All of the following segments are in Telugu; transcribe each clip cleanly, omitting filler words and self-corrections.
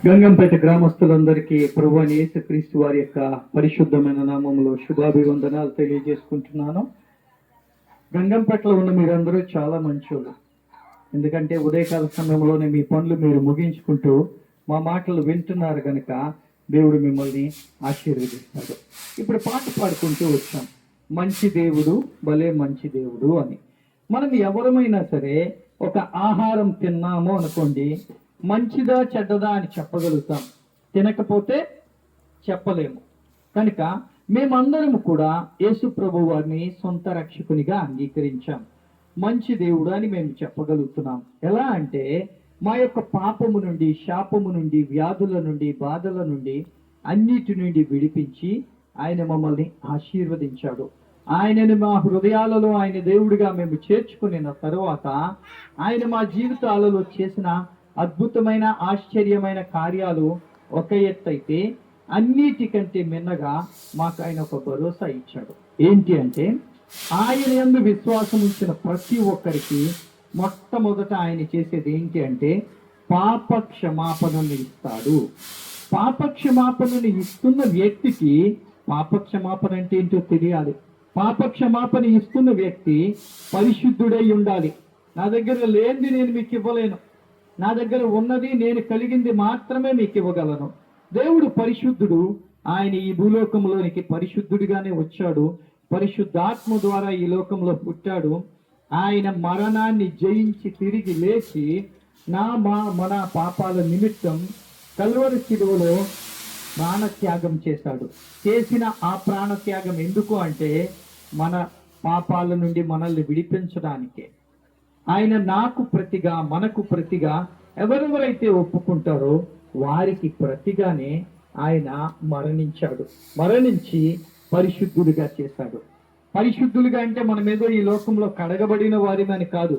గంగంపేట గ్రామస్తులందరికీ ప్రభువైన యేసుక్రీస్తు వారి యొక్క పరిశుద్ధమైన నామములో శుభాభివందనాలు తెలియజేసుకుంటున్నాను. గంగంపేటలో ఉన్న మీరందరూ చాలా మంచోళ్ళు. ఎందుకంటే ఉదయకాల సమయంలోనే మీ పనులు మీరు ముగించుకుంటూ మా మాటలు వింటున్నారు కనుక దేవుడు మిమ్మల్ని ఆశీర్వదిస్తాడు. ఇప్పుడు పాట పాడుకుంటూ వచ్చాం, మంచి దేవుడు భలే మంచి దేవుడు అని. మనం ఎవరమైనా సరే ఒక ఆహారం తిన్నాము అనుకోండి, మంచిదా చెడ్డదా అని చెప్పగలుగుతాం, తినకపోతే చెప్పలేము. కనుక మేమందరం కూడా యేసు ప్రభు వారిని సొంత రక్షకునిగా అంగీకరించాం. మంచి దేవుడు అని మేము చెప్పగలుగుతున్నాం. ఎలా అంటే మా యొక్క పాపము నుండి, శాపము నుండి, వ్యాధుల నుండి, బాధల నుండి, అన్నిటి నుండి విడిపించి ఆయన మమ్మల్ని ఆశీర్వదించాడు. ఆయనను మా హృదయాలలో ఆయన దేవుడిగా మేము చేర్చుకున్న తరువాత ఆయన మా జీవితాలలో చేసిన అద్భుతమైన ఆశ్చర్యమైన కార్యాలు ఒక ఎత్తైతే, అన్నిటికంటే మిన్నగా మాకు ఆయన ఒక భరోసా ఇచ్చాడు. ఏంటి అంటే, ఆయన యందు విశ్వాసం ఉంచిన ప్రతి ఒక్కరికి మొట్టమొదట ఆయన చేసేది ఏంటి అంటే పాప క్షమాపణను ఇస్తాడు. పాప క్షమాపణను ఇస్తున్న వ్యక్తికి పాప క్షమాపణ అంటే ఏంటో తెలియాలి. పాప క్షమాపణ ఇస్తున్న వ్యక్తి పరిశుద్ధుడై ఉండాలి. నా దగ్గర లేనిది నేను మీకు ఇవ్వలేను, నా దగ్గర ఉన్నది నేను కలిగింది మాత్రమే మీకు ఇవ్వగలను. దేవుడు పరిశుద్ధుడు. ఆయన ఈ భూలోకంలోనికి పరిశుద్ధుడిగానే వచ్చాడు. పరిశుద్ధాత్మ ద్వారా ఈ లోకంలో పుట్టాడు. ఆయన మరణాన్ని జయించి తిరిగి లేచి మన పాపాల నిమిత్తం కల్వరి శిలువలో ప్రాణత్యాగం చేశాడు. చేసిన ఆ ప్రాణత్యాగం ఎందుకు అంటే మన పాపాల నుండి మనల్ని విడిపించడానికే. ఆయన నాకు ప్రతిగా, మనకు ప్రతిగా ఎవరెవరైతే ఒప్పుకుంటారో వారికి ప్రతిగానే ఆయన మరణించాడు. మరణించి పరిశుద్ధులుగా చేశాడు. పరిశుద్ధులుగా అంటే మనం ఏదో ఈ లోకంలో కడగబడిన వారిమని కాదు.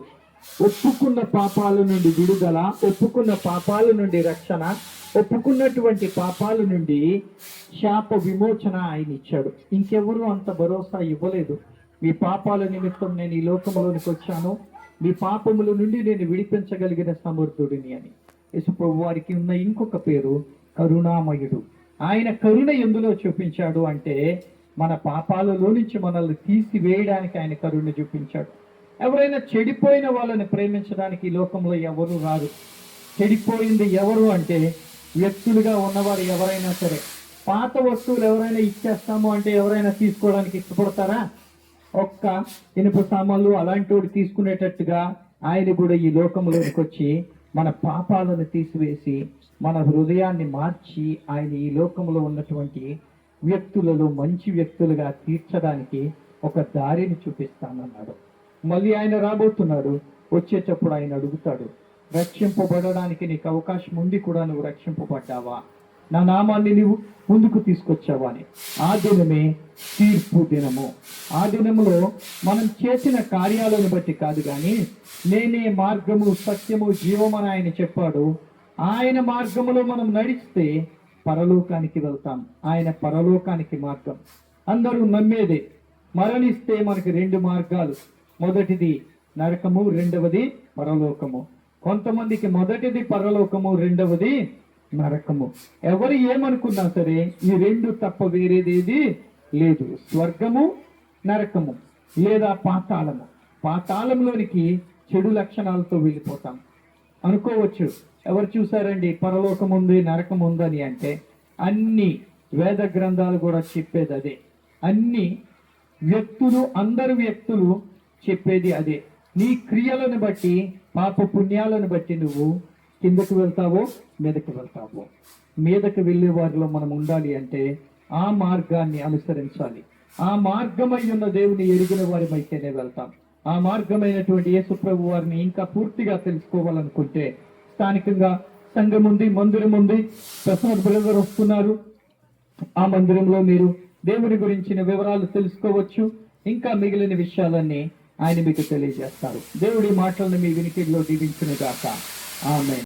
ఒప్పుకున్న పాపాల నుండి విడుదల, ఒప్పుకున్న పాపాల నుండి రక్షణ, ఒప్పుకున్నటువంటి పాపాల నుండి శాప విమోచన ఆయన ఇచ్చాడు. ఇంకెవరు అంత భరోసా ఇవ్వలేదు. మీ పాపాల నిమిత్తం నేను ఈ లోకంలోనికి వచ్చాను, మీ పాపముల నుండి నేను విడిపించగలిగిన సమర్థుడిని అని. యేసుప్రభు వారికి ఉన్న ఇంకొక పేరు కరుణామయుడు. ఆయన కరుణ ఎందులో చూపించాడు అంటే మన పాపాలలో నుంచి మనల్ని తీసివేయడానికి ఆయన కరుణ చూపించాడు. ఎవరైనా చెడిపోయిన వాళ్ళని ప్రేమించడానికి ఈ లోకంలో ఎవరు రారు. చెడిపోయింది ఎవరు అంటే వ్యక్తులుగా ఉన్నవారు ఎవరైనా సరే. పాత వస్తువులు ఎవరైనా ఇచ్చేస్తాము అంటే ఎవరైనా తీసుకోవడానికి ఇష్టపడతారా? ఒక్క ఇనుప సామాన్లు అలాంటి వాడు తీసుకునేటట్టుగా ఆయన కూడా ఈ లోకంలోకి వచ్చి మన పాపాలను తీసివేసి మన హృదయాన్ని మార్చి ఆయన ఈ లోకంలో ఉన్నటువంటి వ్యక్తులలో మంచి వ్యక్తులుగా తీర్చడానికి ఒక దారిని చూపిస్తానన్నాడు. మళ్ళీ ఆయన రాబోతున్నాడు. వచ్చేటప్పుడు ఆయన అడుగుతాడు, రక్షింపబడడానికి నీకు అవకాశం ఉండి కూడా నువ్వు రక్షింపబడ్డావా, నా నామాన్ని నువ్వు ముందుకు తీసుకొచ్చావా అని. ఆ దినమే తీర్పు దినము. ఆ దినములో మనం చేసిన కార్యాలను బట్టి కాదు, కానీ నేనే మార్గము, సత్యము, జీవమని ఆయన చెప్పాడు. ఆయన మార్గములో మనం నడిస్తే పరలోకానికి వెళ్తాం. ఆయన పరలోకానికి మార్గం. అందరూ నమ్మేదే. మరణిస్తే మనకి రెండు మార్గాలు, మొదటిది నరకము, రెండవది పరలోకము. కొంతమందికి మొదటిది పరలోకము, రెండవది నరకము. ఎవరు ఏమనుకున్నా సరే ఈ రెండు తప్ప వేరేదేది లేదు. స్వర్గము, నరకము, లేదా పాతాళము. పాతాళంలోనికి చెడు లక్షణాలతో వెళ్ళిపోతాం అనుకోవచ్చు. ఎవరు చూసారండి పరలోకం ఉంది, నరకం ఉందని అంటే? అన్ని వేద గ్రంథాలు కూడా చెప్పేది అదే. అన్ని వ్యక్తులు, అందరు వ్యక్తులు చెప్పేది అదే. నీ క్రియలను బట్టి, పాప పుణ్యాలను బట్టి నువ్వు కిందకు వెళ్తావో మీదకు వెళ్తావో. మీదకు వెళ్ళే వారిలో మనం ఉండాలి అంటే ఆ మార్గాన్ని అనుసరించాలి. ఆ మార్గమై ఉన్న దేవుని ఎరిగిన వారిమైతేనే వెళ్తాం. ఆ మార్గమైనటువంటి యేసు ప్రభు వారిని ఇంకా పూర్తిగా తెలుసుకోవాలనుకుంటే స్థానికంగా సంఘం ఉంది, మందిరం ఉంది. ప్రసాద్ బ్రదర్ వస్తున్నారు. ఆ మందిరంలో మీరు దేవుని గురించిన వివరాలు తెలుసుకోవచ్చు. ఇంకా మిగిలిన విషయాలన్నీ ఆయన మీకు తెలియజేస్తారు. దేవుడి మాటలను మీ వినికిడిలో దీవించును గాక. ఆమేన్.